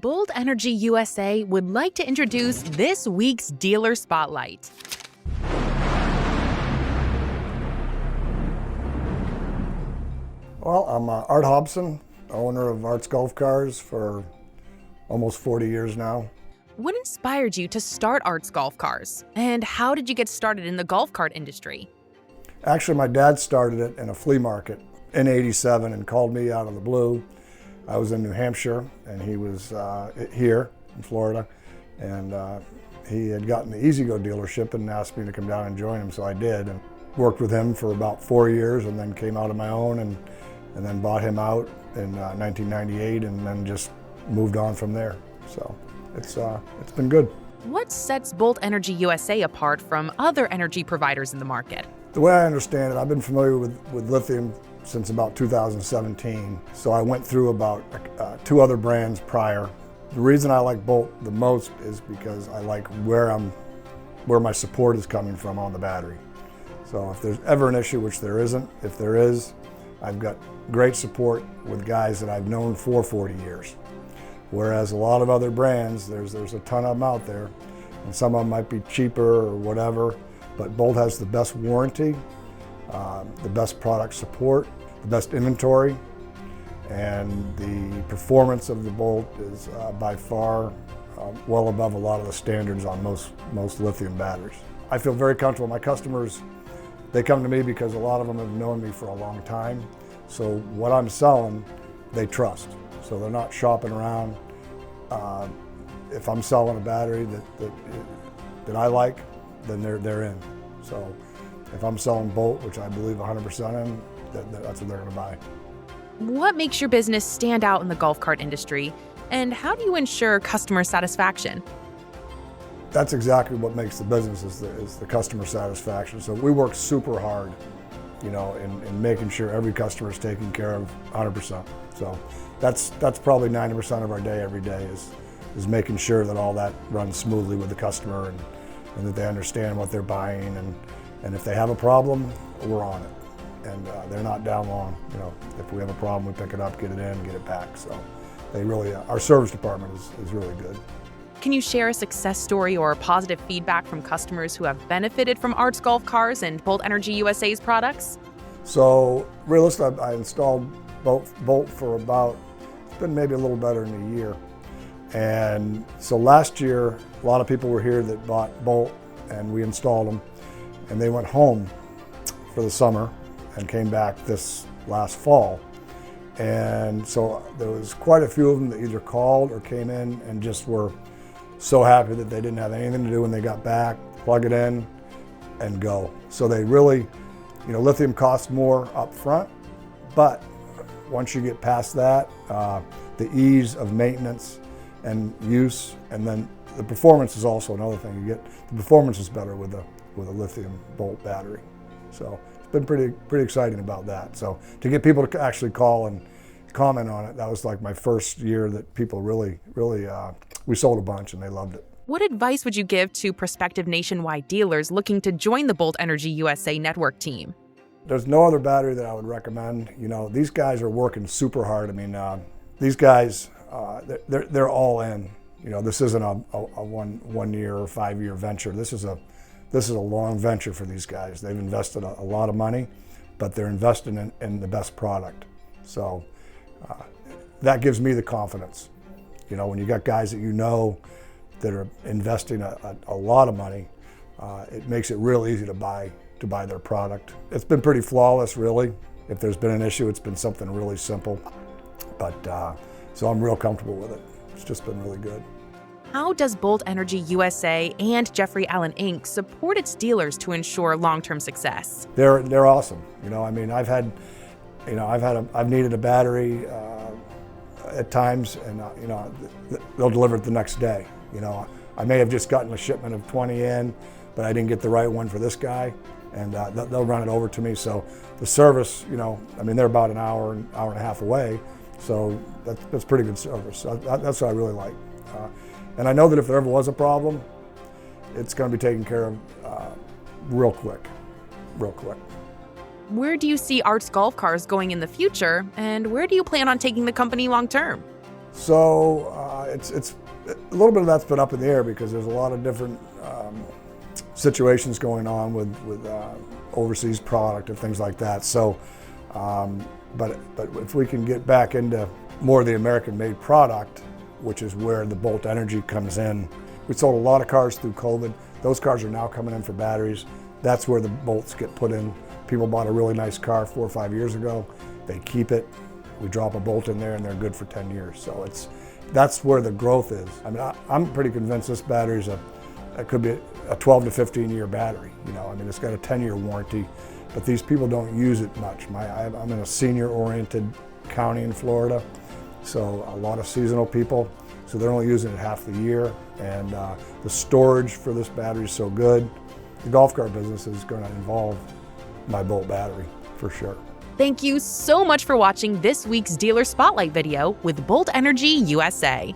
Bolt Energy USA would like to introduce this week's Dealer Spotlight. Well, I'm Art Hobson, owner of Art's Golf Cars for almost 40 years now. What inspired you to start Art's Golf Cars? And how did you get started in the golf cart industry? Actually, my dad started it in a flea market in '87 and called me out of the blue. I was in New Hampshire and he was here in Florida, and he had gotten the E-Z-GO dealership and asked me to come down and join him, so I did, and worked with him for about 4 years and then came out on my own and then bought him out in 1998 and then just moved on from there. So it's been good. What sets Bolt Energy USA apart from other energy providers in the market? The way I understand it, I've been familiar with lithium since about 2017. So I went through about 2 other brands prior. The reason I like Bolt the most is because I like where my support is coming from on the battery. So if there's ever an issue, which there isn't, if there is, I've got great support with guys that I've known for 40 years. Whereas a lot of other brands, there's a ton of them out there, and some of them might be cheaper or whatever, but Bolt has the best warranty, the best product support, the best inventory, and the performance of the Bolt is by far well above a lot of the standards on most lithium batteries. I feel very comfortable. My customers, they come to me because a lot of them have known me for a long time. So what I'm selling, they trust. So they're not shopping around. If I'm selling a battery that I like, then they're in. So if I'm selling Bolt, which I believe 100% in, that's what they're going to buy. What makes your business stand out in the golf cart industry, and how do you ensure customer satisfaction? That's exactly what makes the business is the customer satisfaction. So we work super hard, in making sure every customer is taken care of 100%. So that's probably 90% of our day every day is making sure that all that runs smoothly with the customer and that they understand what they're buying, and if they have a problem, we're on it. And they're not down long. If we have a problem, we pick it up, get it in, get it back. So they really, our service department is really good. Can you share a success story or positive feedback from customers who have benefited from Art's Golf Cars and Bolt Energy USA's products? So realistically, I installed Bolt for about, it's been maybe a little better than a year. And so last year, a lot of people were here that bought Bolt and we installed them, and they went home for the summer and came back this last fall. And so there was quite a few of them that either called or came in and just were so happy that they didn't have anything to do when they got back, plug it in and go. So they really, lithium costs more up front, but once you get past that, the ease of maintenance and use, and then the performance is also another thing. The performance is better with a lithium Bolt battery. So it's been pretty exciting about that. So to get people to actually call and comment on it, that was like my first year that people really, we sold a bunch and they loved it. What advice would you give to prospective nationwide dealers looking to join the Bolt Energy USA network team? There's no other battery that I would recommend. These guys are working super hard. I mean, these guys, they're all in. This isn't a 1 year or 5 year venture. This is a long venture for these guys. They've invested a lot of money, but they're investing in the best product. So that gives me the confidence. When you got guys that are investing a lot of money, it makes it real easy to buy their product. It's been pretty flawless, really. If there's been an issue, it's been something really simple. But so I'm real comfortable with it. It's just been really good. How does Bolt Energy USA and Jeffrey Allen Inc. support its dealers to ensure long-term success? They're awesome. I've needed a battery at times, and they'll deliver it the next day. I may have just gotten a shipment of 20 in, but I didn't get the right one for this guy, and they'll run it over to me. So the service, they're about an hour and a half away, so that's pretty good service. So that's what I really like. And I know that if there ever was a problem, it's going to be taken care of real quick. Where do you see Art's Golf Cars going in the future, and where do you plan on taking the company long term? So it's a little bit of that's been up in the air because there's a lot of different situations going on with overseas product and things like that. So, but if we can get back into more of the American-made product, which is where the Bolt Energy comes in. We sold a lot of cars through COVID. Those cars are now coming in for batteries. That's where the bolts get put in. People bought a really nice car 4 or 5 years ago. They keep it. We drop a bolt in there and they're good for 10 years. So that's where the growth is. I mean, I'm pretty convinced this battery's it could be a 12 to 15 year battery. You know, I mean, it's got a 10-year warranty, but these people don't use it much. I'm in a senior-oriented county in Florida, so a lot of seasonal people, so they're only using it half the year, and the storage for this battery is so good. The golf cart business is going to involve my Bolt battery for sure. Thank you so much for watching this week's Dealer Spotlight video with Bolt Energy USA.